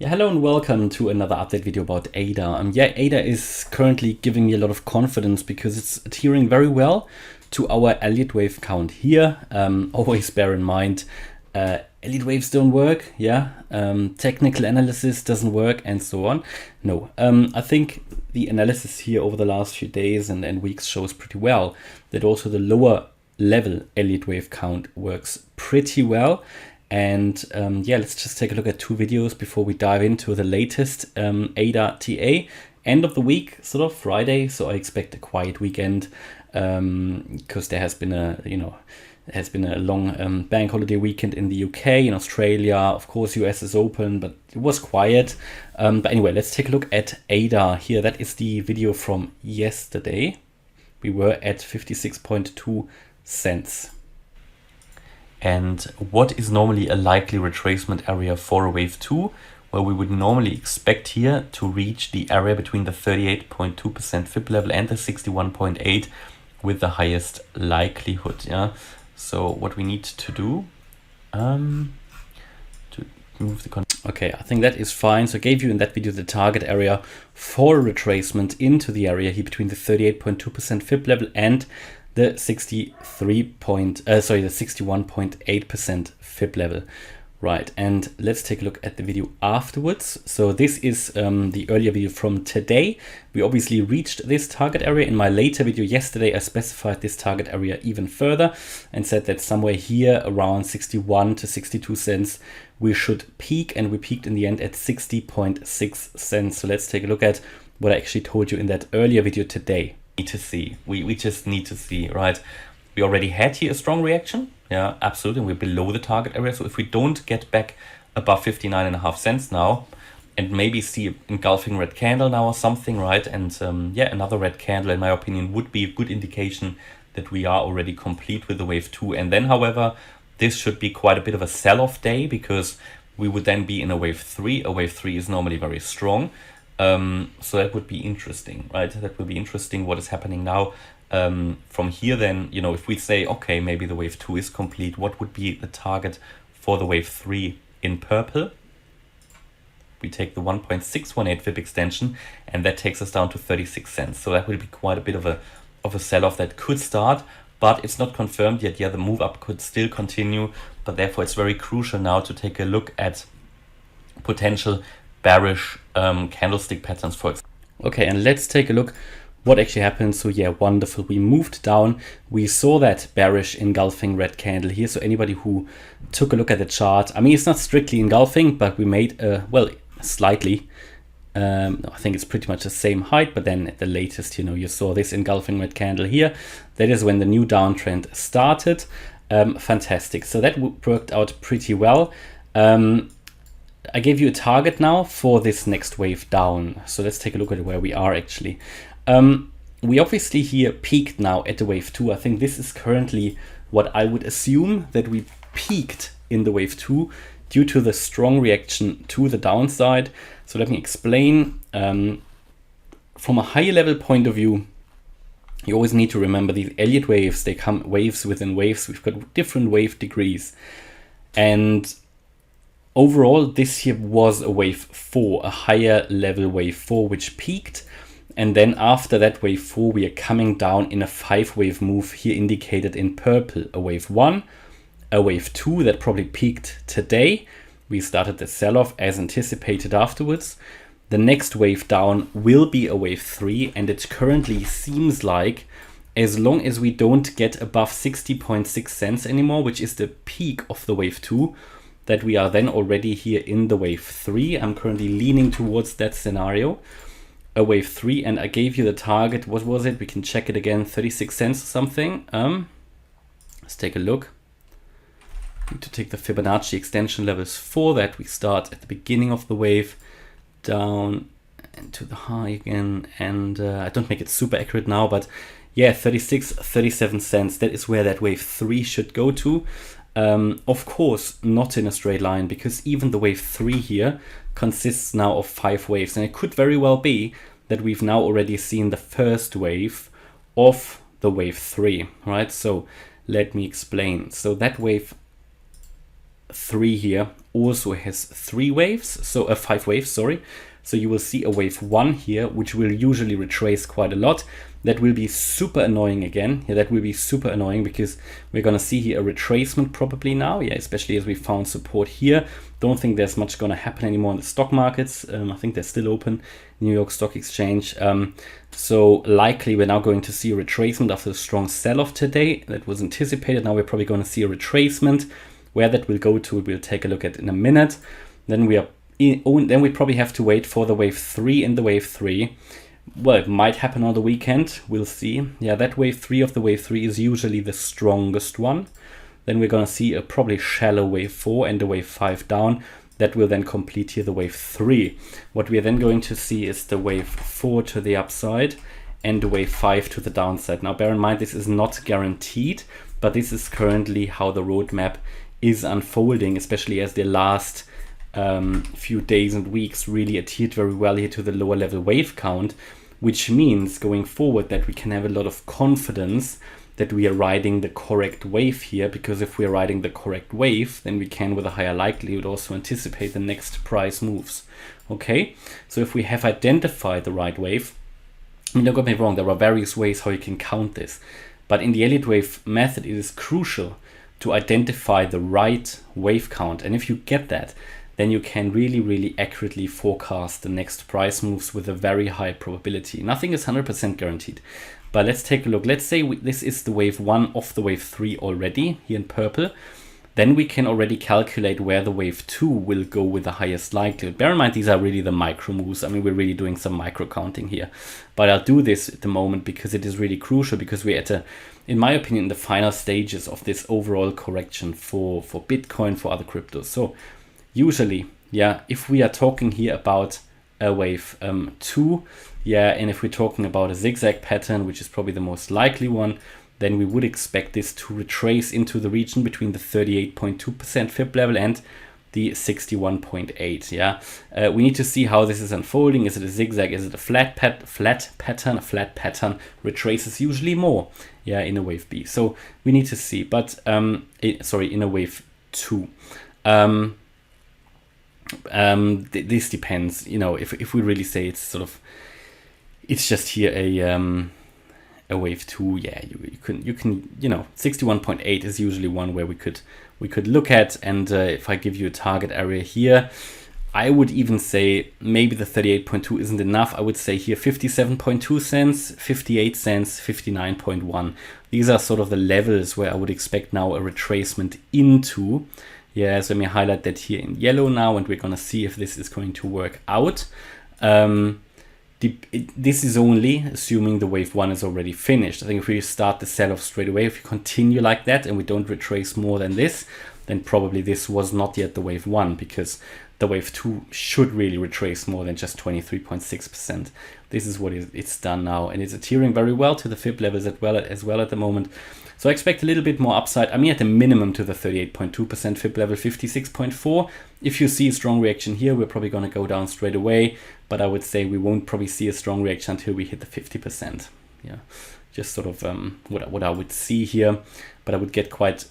Yeah, hello and welcome to another update video about ADA. ADA is currently giving me a lot of confidence because it's adhering very well to our Elliott wave count here. Always bear in mind, Elliott waves don't work, technical analysis doesn't work and so on. No, I think the analysis here over the last few days and weeks shows pretty well that also the lower level Elliott wave count works pretty well. And let's just take a look at two videos before we dive into the latest ADA TA. End of the week, sort of Friday, so I expect a quiet weekend because there has been a long bank holiday weekend in the UK, in Australia, of course US is open, but it was quiet. But anyway, let's take a look at ADA here. That is the video from yesterday. We were at 56.2 cents. And what is normally a likely retracement area for a wave 2, where we would normally expect here to reach the area between the 38.2% fib level and the 61.8 with the highest likelihood. So what we need to do to move the okay, I think that is fine. So I gave you in that video the target area for retracement into the area here between the 38.2% fib level and the 61.8% fib level. Right, and let's take a look at the video afterwards. So this is the earlier video from today. We obviously reached this target area. In my later video yesterday, I specified this target area even further and said that somewhere here around 61 to 62 cents we should peak, and we peaked in the end at 60.6 cents. So let's take a look at what I actually told you in that earlier video today. To see, we just need to see, right? We already had here a strong reaction, yeah, absolutely, and we're below the target area. So if we don't get back above 59.5 cents now and maybe see an engulfing red candle now or something, right, and another red candle in my opinion would be a good indication that we are already complete with the wave 2. And then however, this should be quite a bit of a sell-off day because we would then be in a wave 3. A wave 3 is normally very strong. So that would be interesting, right? That would be interesting what is happening now. From here then, if we say, okay, maybe the wave 2 is complete, what would be the target for the wave 3 in purple? We take the 1.618 fib extension and that takes us down to 36 cents. So that will be quite a bit of a sell-off that could start, but it's not confirmed yet. Yeah, the move up could still continue, but therefore it's very crucial now to take a look at potential bearish candlestick patterns for example. Okay, and let's take a look what actually happened. So yeah, wonderful, we moved down, we saw that bearish engulfing red candle here. So anybody who took a look at the chart, I mean it's not strictly engulfing, but we made slightly I think it's pretty much the same height, but then at the latest you saw this engulfing red candle here. That is when the new downtrend started. Fantastic, so that worked out pretty well. I gave you a target now for this next wave down. So let's take a look at where we are actually. We obviously here peaked now at the wave 2. I think this is currently what I would assume, that we peaked in the wave 2 due to the strong reaction to the downside. So let me explain. From a higher level point of view, you always need to remember these Elliott waves, they come waves within waves. We've got different wave degrees. And overall, this here was a wave 4, a higher level wave 4, which peaked. And then after that wave 4, we are coming down in a 5-wave move here indicated in purple. A wave 1, a wave 2 that probably peaked today. We started the sell-off as anticipated afterwards. The next wave down will be a wave 3, and it currently seems like as long as we don't get above 60.6 cents anymore, which is the peak of the wave 2, that we are then already here in the wave 3. I'm currently leaning towards that scenario, a wave 3, and I gave you the target. What was it? We can check it again, 36 cents or something. Let's take a look. Need to take the Fibonacci extension levels for that. We start at the beginning of the wave, down and to the high again, and I don't make it super accurate now, but yeah, 37 cents. That is where that wave 3 should go to. Of course, not in a straight line, because even the wave 3 here consists now of 5 waves, and it could very well be that we've now already seen the first wave of the wave 3, right? So let me explain. So that wave 3 here also has 5 waves, sorry. So you will see a wave 1 here, which will usually retrace quite a lot. That will be super annoying again. Yeah, that will be super annoying because we're going to see here a retracement probably now. Yeah, especially as we found support here. Don't think there's much going to happen anymore in the stock markets. I think they're still open, New York Stock Exchange. So likely we're now going to see a retracement after a strong sell-off today. That was anticipated. Now we're probably going to see a retracement. Where that will go to, we'll take a look at in a minute. Then we probably have to wait for the wave 3 in the wave 3. Well, it might happen on the weekend. We'll see. Yeah, that wave 3 of the wave 3 is usually the strongest one. Then we're going to see a probably shallow wave 4 and the wave 5 down. That will then complete here the wave 3. What we are then going to see is the wave 4 to the upside and the wave 5 to the downside. Now, bear in mind, this is not guaranteed, but this is currently how the roadmap is unfolding, especially as the last few days and weeks really adhered very well here to the lower level wave count, which means going forward that we can have a lot of confidence that we are riding the correct wave here, because if we are riding the correct wave, then we can with a higher likelihood also anticipate the next price moves. Okay, so if we have identified the right wave, I mean, don't get me wrong, there are various ways how you can count this, but in the Elliott wave method it is crucial to identify the right wave count, and if you get that, then you can really accurately forecast the next price moves with a very high probability. Nothing is 100% guaranteed, but let's take a look. Let's say this is the wave 1 of the wave 3 already here in purple. Then we can already calculate where the wave 2 will go with the highest likelihood. Bear in mind, these are really the micro moves. I mean, we're really doing some micro counting here, but I'll do this at the moment because it is really crucial, because we're at in my opinion, the final stages of this overall correction for Bitcoin, for other cryptos. So usually, yeah, if we are talking here about a wave 2, yeah, and if we're talking about a zigzag pattern, which is probably the most likely one, then we would expect this to retrace into the region between the 38.2% Fib level and the 61.8. Yeah, we need to see how this is unfolding. Is it a zigzag? Is it a flat pattern? A flat pattern retraces usually more, yeah, in a wave B. So we need to see, but in a wave 2. This depends, you know, if we really say it's sort of, it's just here a wave 2, yeah, you can, you know, 61.8 is usually one where we could look at, and if I give you a target area here, I would even say maybe the 38.2 isn't enough. I would say here 57.2 cents, 58 cents, 59.1. These are sort of the levels where I would expect now a retracement into. Yeah, so let me highlight that here in yellow now, and we're going to see if this is going to work out. This is only assuming the wave 1 is already finished. I think if we start the sell-off straight away, if we continue like that and we don't retrace more than this, then probably this was not yet the wave 1, because the wave 2 should really retrace more than just 23.6%. This is what it's done now, and it's adhering very well to the Fib levels as well at the moment. So I expect a little bit more upside. I mean, at the minimum to the 38.2% Fib level, 56.4. If you see a strong reaction here, we're probably going to go down straight away. But I would say we won't probably see a strong reaction until we hit the 50%. Yeah, just sort of what I would see here. But I would get quite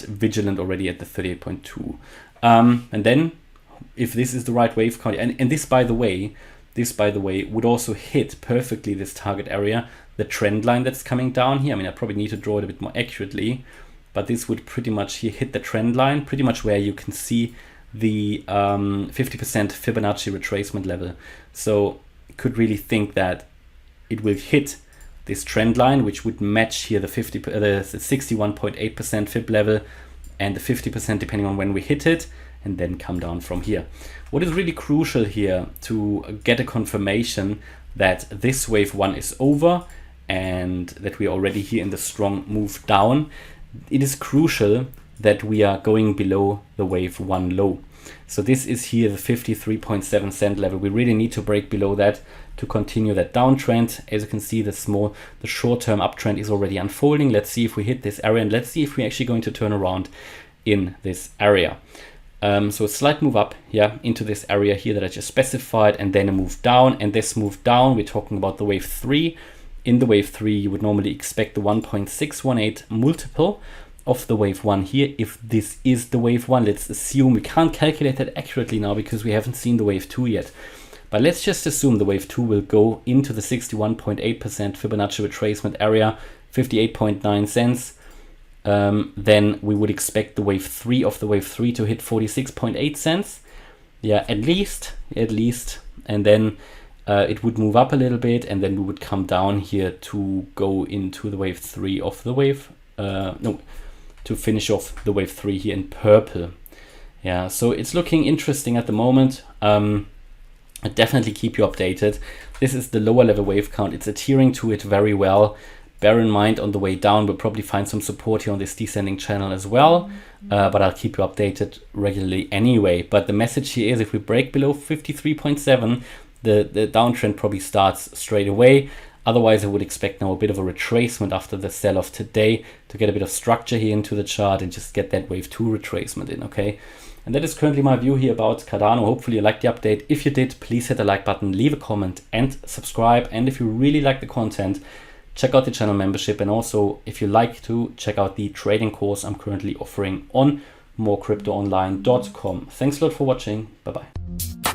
vigilant already at the 38.2. And then, if this is the right wave count, and this by the way would also hit perfectly this target area, the trend line that's coming down here. I mean, I probably need to draw it a bit more accurately, but this would pretty much here hit the trend line, pretty much where you can see the 50% Fibonacci retracement level. So you could really think that it will hit this trend line, which would match here the 61.8% Fib level and the 50% depending on when we hit it, and then come down from here. What is really crucial here to get a confirmation that this wave 1 is over and that we are already here in the strong move down, it is crucial that we are going below the wave 1 low. So this is here the 53.7 cent level. We really need to break below that to continue that downtrend. As you can see, the short-term uptrend is already unfolding. Let's see if we hit this area, and let's see if we're actually going to turn around in this area. So a slight move up, yeah, into this area here that I just specified, and then a move down. And this move down, we're talking about the wave 3. In the wave 3, you would normally expect the 1.618 multiple of the wave 1 here, if this is the wave 1. Let's assume, we can't calculate that accurately now because we haven't seen the wave 2 yet. But let's just assume the wave 2 will go into the 61.8% Fibonacci retracement area, 58.9 cents. Then we would expect the wave 3 of the wave 3 to hit 46.8 cents. Yeah, at least. And then it would move up a little bit, and then we would come down here to go into the wave 3 of the wave, to finish off the wave 3 here in purple. Yeah, so it's looking interesting at the moment. I definitely keep you updated. This is the lower level wave count. It's adhering to it very well. Bear in mind, on the way down, we'll probably find some support here on this descending channel as well. But I'll keep you updated regularly anyway. But the message here is, if we break below 53.7, the downtrend probably starts straight away. Otherwise, I would expect now a bit of a retracement after the sell-off today to get a bit of structure here into the chart and just get that wave 2 retracement in, okay? And that is currently my view here about Cardano. Hopefully you liked the update. If you did, please hit the like button, leave a comment and subscribe. And if you really like the content, check out the channel membership. And also, if you like to, check out the trading course I'm currently offering on morecryptoonline.com. Thanks a lot for watching. Bye-bye.